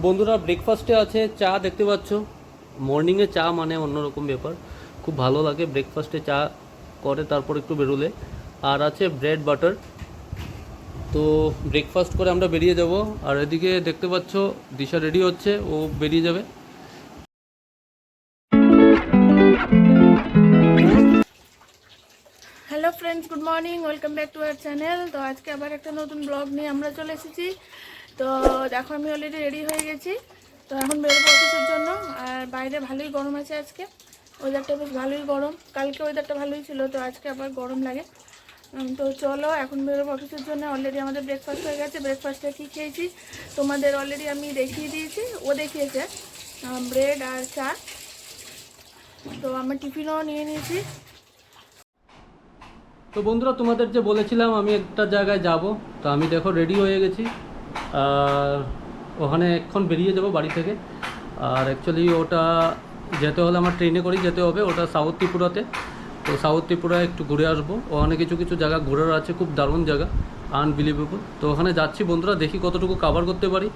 বন্ধুরা ব্রেকফাস্টে আছে চা দেখতে পাচ্ছ। মর্নিংয়ে চা মানে অন্যরকম ব্যাপার, খুব ভালো লাগে ব্রেকফাস্টে চা করে তারপর একটু বেরোলে। আর আছে ব্রেড বাটার। তো ব্রেকফাস্ট করে আমরা বেরিয়ে যাব। আর এদিকে দেখতে পাচ্ছ দিশা রেডি হচ্ছে, ও বেরিয়ে যাবে। Hello friends, good morning, welcome back to our channel. তো আজকে আবার একটা নতুন ব্লগ নিয়ে আমরা চলে এসেছি। তো দেখো আমি অলরেডি রেডি হয়ে গেছি। তো এখন বেরোবো অফিসের জন্য। আর বাইরে ভালোই গরম আছে আজকে, ওয়েদারটা বেশ ভালোই গরম। কালকে ওয়েদারটা ভালোই ছিল, তো আজকে আবার গরম লাগে। তো চলো এখন বেরোবো অফিসের জন্য। অলরেডি আমাদের ব্রেকফাস্ট হয়ে গেছে। ব্রেকফাস্টে কী খেয়েছি তোমাদের অলরেডি আমি দেখিয়ে দিয়েছি, ও দেখিয়েছে ব্রেড আর চা। তো আমার টিফিনও নিয়ে নিয়েছি। তো বন্ধুরা তোমাদের যে বলেছিলাম আমি একটা জায়গায় যাব, তো আমি দেখো রেডি হয়ে গেছি। আর ওখানে এক্ষণ বেরিয়ে যাব বাড়ি থেকে। আর অ্যাকচুয়ালি ওটা যেতে হলে আমার ট্রেনে করেই যেতে হবে, ওটা সাউথ ত্রিপুরাতে। তো সাউথ ত্রিপুরায় একটু ঘুরে আসবো, ওখানে কিছু কিছু জায়গা ঘোরার আছে, খুব দারুণ জায়গা, আনবিলিভেবল। তো ওখানে যাচ্ছি বন্ধুরা, দেখি কতটুকু কভার করতে পারি।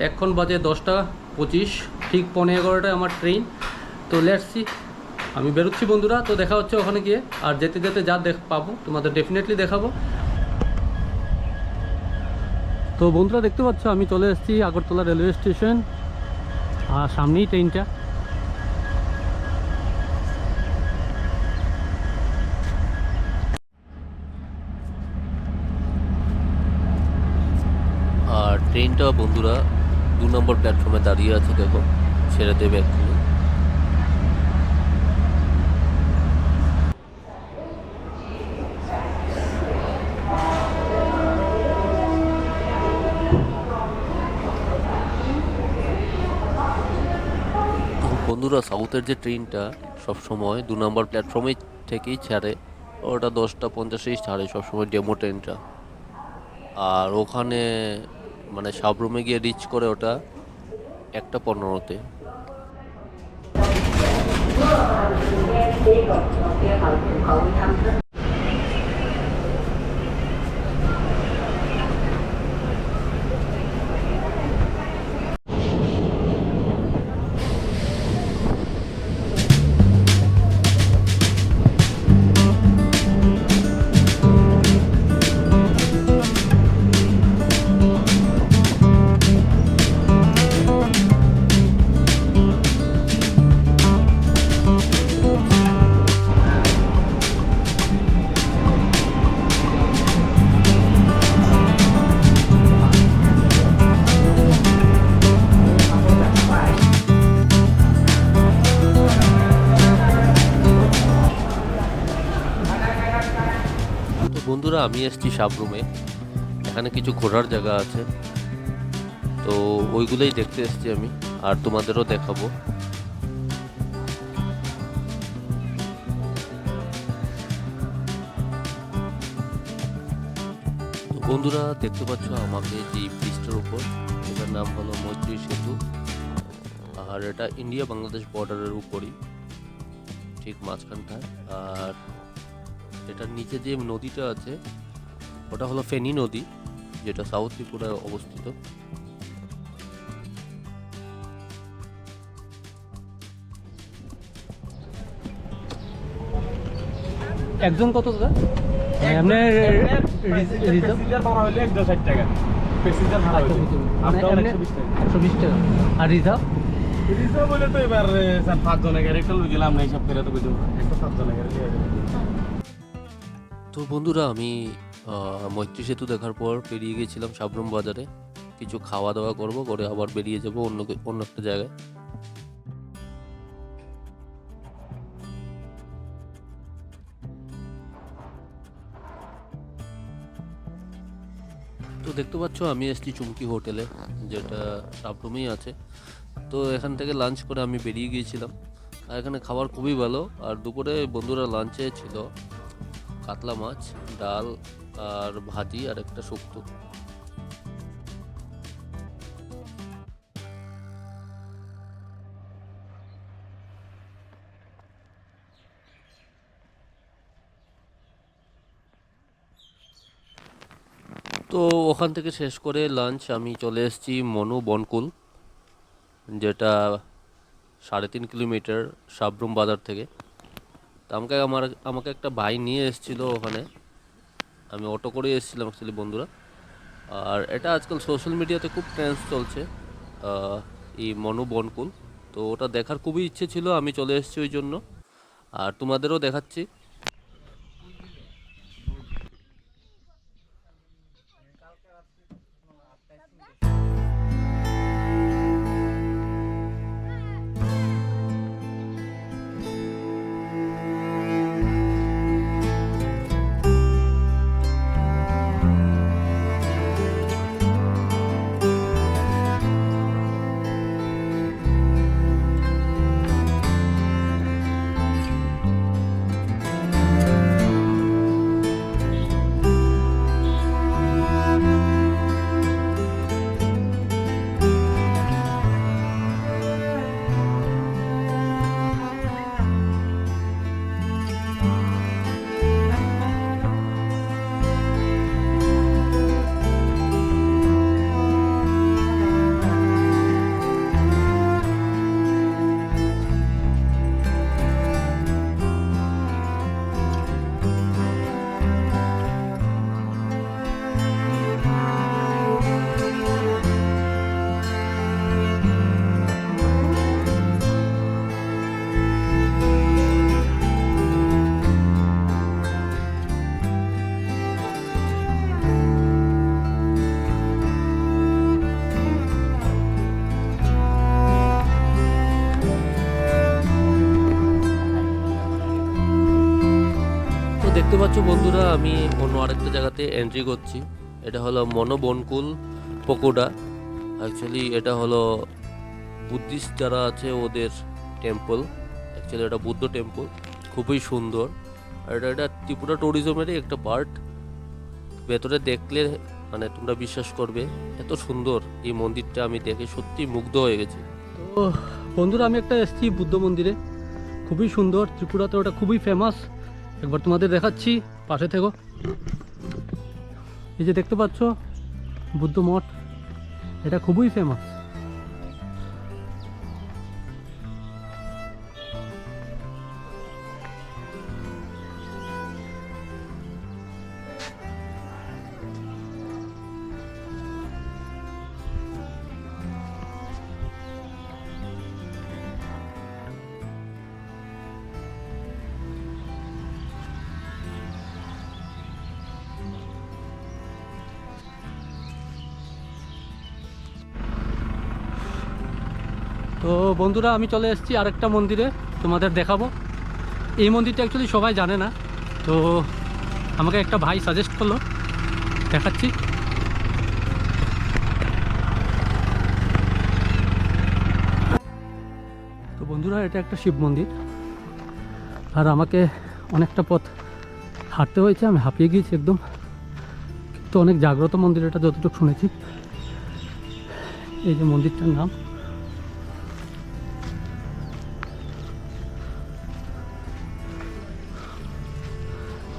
এখন বাজে 10টা 25, ঠিক 11:15টায় আমার ট্রেন। তো লেটস সি, আমি বেরোচ্ছি বন্ধুরা। তো দেখা হচ্ছে ওখানে গিয়ে। আর যেতে যেতে যা পাবো তোমাদের ডেফিনেটলি দেখাবো। তো বন্ধুরা দেখতে পাচ্ছ আমি চলে এসেছি আগরতলা রেলওয়ে স্টেশন, আর সামনেই ট্রেনটা। আর ট্রেনটা বন্ধুরা 2 নম্বর প্ল্যাটফর্মে দাঁড়িয়ে আছে, দেখো ছেড়ে দেবে এক্ষুনি। বন্ধুরা সাউথের যে ট্রেনটা সবসময় 2 নম্বর প্ল্যাটফর্মে থেকেই ছাড়ে, ওটা 10টা 50-এই ছাড়ে সবসময় ডেমো ট্রেনটা। আর ওখানে মানে সাবরুমে গিয়ে রিচ করে ওটা 1টা 15-তে। তো বন্ধুরা আমি এসেছি সাবরুমে, এখানে কিছু ঘোরার জায়গা আছে, তো ওইগুলোই দেখতে এসেছি আমি, আর তোমাদেরও দেখাবো। তো বন্ধুরা দেখতে পাচ্ছ আমাকে যে ব্রিজটার উপর, এটার নাম হলো মৈত্রী সেতু। আর এটা ইন্ডিয়া বাংলাদেশ বর্ডারের উপরই, ঠিক মাঝখানটায়। আর এটার নিচে যে নদীটা আছে ওটা হলো ফেনী নদী, যেটা সাউথ ত্রিপুরায় অবস্থিত। একজন কত দাদা? আপনার প্যাসেঞ্জার ভাড়া হলে 160 টাকা, প্যাসেঞ্জার ভাড়া হলে আপনার 120 টাকা। 120 টাকা। আর রিজার্ভ? রিজার্ভ বলে তো এবার স্যার 5 জনের গাড়ি একটা লই গেলাম না, হিসাব করে তো কইতো একটা 7 জনের গাড়ি লিয়ে গেলাম। তো বন্ধুরা আমি মৈত্রী সেতু দেখার পর বেরিয়ে গিয়েছিলাম সাবরুম বাজারে, কিছু খাওয়া দাওয়া করবো, করে আবার বেরিয়ে যাব অন্য একটা জায়গায়। তো দেখতে পাচ্ছ আমি এসেছি চুমকি হোটেলে, যেটা সাবরুমেই আছে। তো এখান থেকে লাঞ্চ করে আমি বেরিয়ে গিয়েছিলাম। আর এখানে খাবার খুবই ভালো। আর দুপুরে বন্ধুরা লাঞ্চে ছিল কাতলা মাছ, ডাল, আর ভাজি, আর একটা শুক্তো। তো ওখান থেকে শেষ করে লাঞ্চ আমি চলে এসেছি মনু বনকুল। যেটা 3.5 কিলোমিটার সাবরুম বাজার থেকে। তো আমাকে একটা ভাই নিয়ে এসেছিলো ওখানে, আমি অটো করে এসেছিলাম অ্যাকচুয়ালি বন্ধুরা। আর এটা আজকাল সোশ্যাল মিডিয়াতে খুব ট্রেন্ডস চলছে, এই মনু বনকুল। তো ওটা দেখার খুবই ইচ্ছে ছিল, আমি চলে এসেছি ওই জন্য, আর তোমাদেরও দেখাচ্ছি। দেখতে পাচ্ছ বন্ধুরা, আমি অন্য আরেকটা জায়গাতে এন্ট্রি করছি। এটা হলো মনোবনকুল পকোডা। অ্যাকচুয়ালি এটা হলো বুদ্ধিস্ট যারা আছে ওদের টেম্পল। অ্যাকচুয়ালি এটা বুদ্ধ টেম্পল, খুবই সুন্দর। আর এটা ত্রিপুরা ট্যুরিজমেরই একটা পার্ট। ভেতরে দেখলে মানে তোমরা বিশ্বাস করবে এত সুন্দর এই মন্দিরটা, আমি দেখে সত্যি মুগ্ধ হয়ে গেছি। তো বন্ধুরা, আমি একটা এসেছি বুদ্ধ মন্দিরে, খুবই সুন্দর। ত্রিপুরাতে ওটা খুবই ফেমাস, একবার তোমাদের দেখাচ্ছি, পাশে থেকো। এই যে দেখতে পাচ্ছ বুদ্ধ মঠ, এটা খুবই ফেমাস। তো বন্ধুরা, আমি চলে এসেছি আরেকটা মন্দিরে, তোমাদের দেখাবো। এই মন্দিরটা অ্যাকচুয়ালি সবাই জানে না, তো আমাকে একটা ভাই সাজেস্ট করলো, দেখাচ্ছি। তো বন্ধুরা, এটা একটা শিব মন্দির, আর আমাকে অনেকটা পথ হাঁটতে হয়েছে, আমি হাঁপিয়ে গিয়েছি একদম। কিন্তু অনেক জাগ্রত মন্দির এটা, যতটুকু শুনেছি। এই যে মন্দিরটার নাম,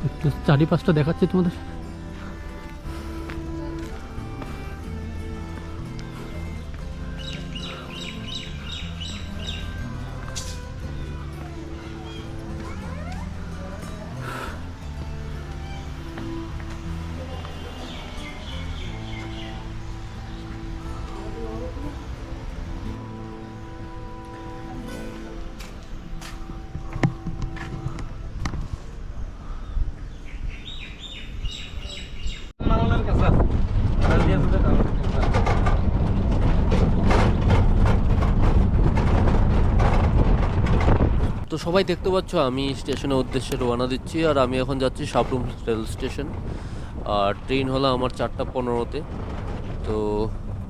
একটু চারিপাশটা দেখাচ্ছি তোমাদের। তো সবাই দেখতে পাচ্ছ আমি স্টেশনের উদ্দেশ্যে রওনা দিচ্ছি, আর আমি এখন যাচ্ছি সাবরুম রেল স্টেশন। আর ট্রেন হলো আমার 4:15-তে। তো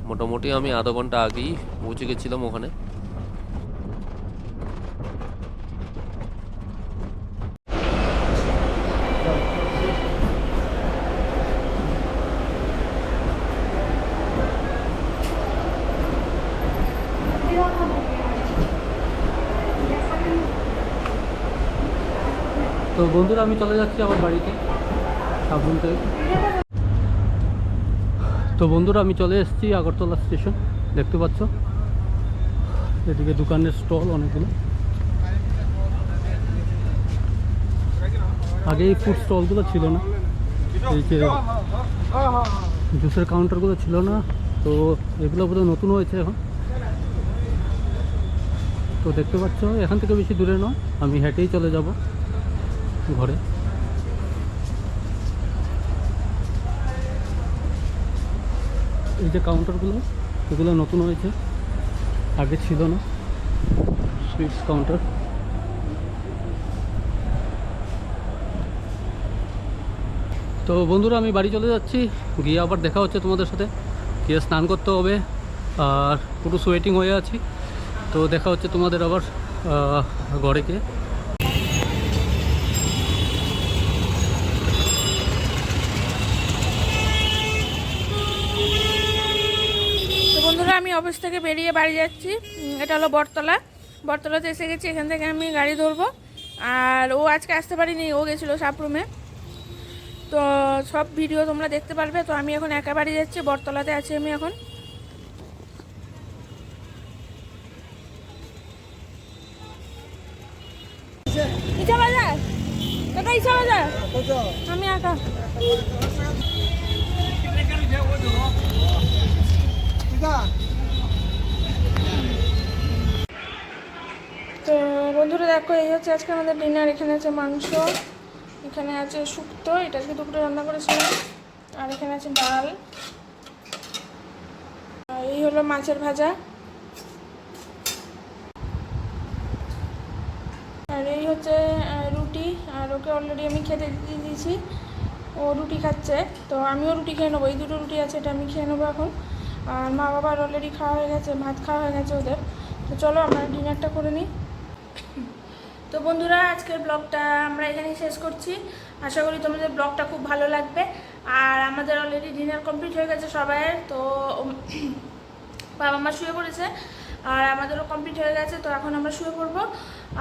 মোটামুটি আমি আধা ঘন্টা আগেই পৌঁছে গেছিলাম ওখানে। তো বন্ধুরা, আমি চলে যাচ্ছি আমার বাড়িতে সাবরুম থেকে। তো বন্ধুরা, আমি চলে এসেছি আগরতলা স্টেশন, দেখতে পাচ্ছ। এদিকে দোকানের স্টল অনেকগুলো। আগে এই ফুড স্টলগুলো ছিল না, এই যে জুসের কাউন্টারগুলো ছিল না, তো এগুলো বোধহয় নতুন হয়েছে এখন। তো দেখতে পাচ্ছ এখান থেকে বেশি দূরে নয়, আমি হেঁটেই চলে যাব ঘরে। এই যে কাউন্টারগুলো, এগুলো নতুন হয়েছে, আগে ছিল না। Sweets counter. তো বন্ধুরা আমি বাড়ি চলে যাচ্ছি, গিয়ে আবার দেখা হচ্ছে তোমাদের সাথে। গিয়ে স্নান করতে হবে আর পুরো সোয়েটিং হয়ে আছি। তো দেখা হচ্ছে তোমাদের আবার ঘরে গিয়ে। তো বন্ধুরা আমি অফিস থেকে বেরিয়ে বাড়ি যাচ্ছি। এটা হলো বটতলা। বটতলাতে এসে গেছি, এখান থেকে আমি গাড়ি ধরবো। আর ও আজকে আসতে পারিনি, ও গেছিলো সাপরুমে। তো সব ভিডিও তোমরা দেখতে পারবে। তো আমি এখন একা বাড়ি যাচ্ছি, বটতলাতে আছি আমি এখন। ইচ্ছা বাজার কাকা, ইচ্ছা বাজার আমি একা। তো বন্ধুরা দেখো, এই হচ্ছে আজকে আমাদের ডিনার। এখানে আছে মাংস, এখানে আছে শুক্তো, এটা আজকে দুপুরে রান্না করেছিলাম, আর এখানে আছে ডাল, আর এই হলো মাছের ভাজা, আর এই হচ্ছে রুটি। আর ওকে অলরেডি আমি খেতে দিয়ে দিয়েছি, ও রুটি খাচ্ছে। তো আমিও রুটি খেয়ে নেবো, এই দুটো রুটি আছে, এটা আমি খেয়ে নেবো এখন। আর মা বাবার অলরেডি খাওয়া হয়ে গেছে, ভাত খাওয়া হয়ে গেছে ওদের। তো চলো আমরা ডিনারটা করে নিই। তো বন্ধুরা আজকের ব্লগটা আমরা এখানেই শেষ করছি। আশা করি তোমাদের ব্লগটা খুব ভালো লাগবে। আর আমাদের অলরেডি ডিনার কমপ্লিট হয়ে গেছে সবাইয়ের। তো বাবা মা শুয়ে পড়েছে আর আমাদেরও কমপ্লিট হয়ে গেছে। তো এখন আমরা শুয়ে পড়বো।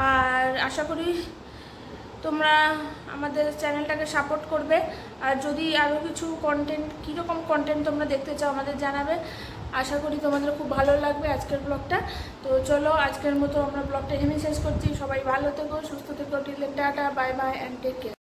আর আশা করি তোমরা আমাদের চ্যানেলটাকে সাপোর্ট করবে। আর যদি আরও কিছু কন্টেন্ট, কীরকম কন্টেন্ট তোমরা দেখতে চাও আমাদের জানাবে। আশা করি তোমাদের খুব ভালো লাগবে আজকের ব্লগটা। তো চলো আজকের মতো আমরা ব্লগটা এখানেই শেষ করছি। সবাই ভালো থেকো, সুস্থ থেকো, till then tata, bye bye and take care.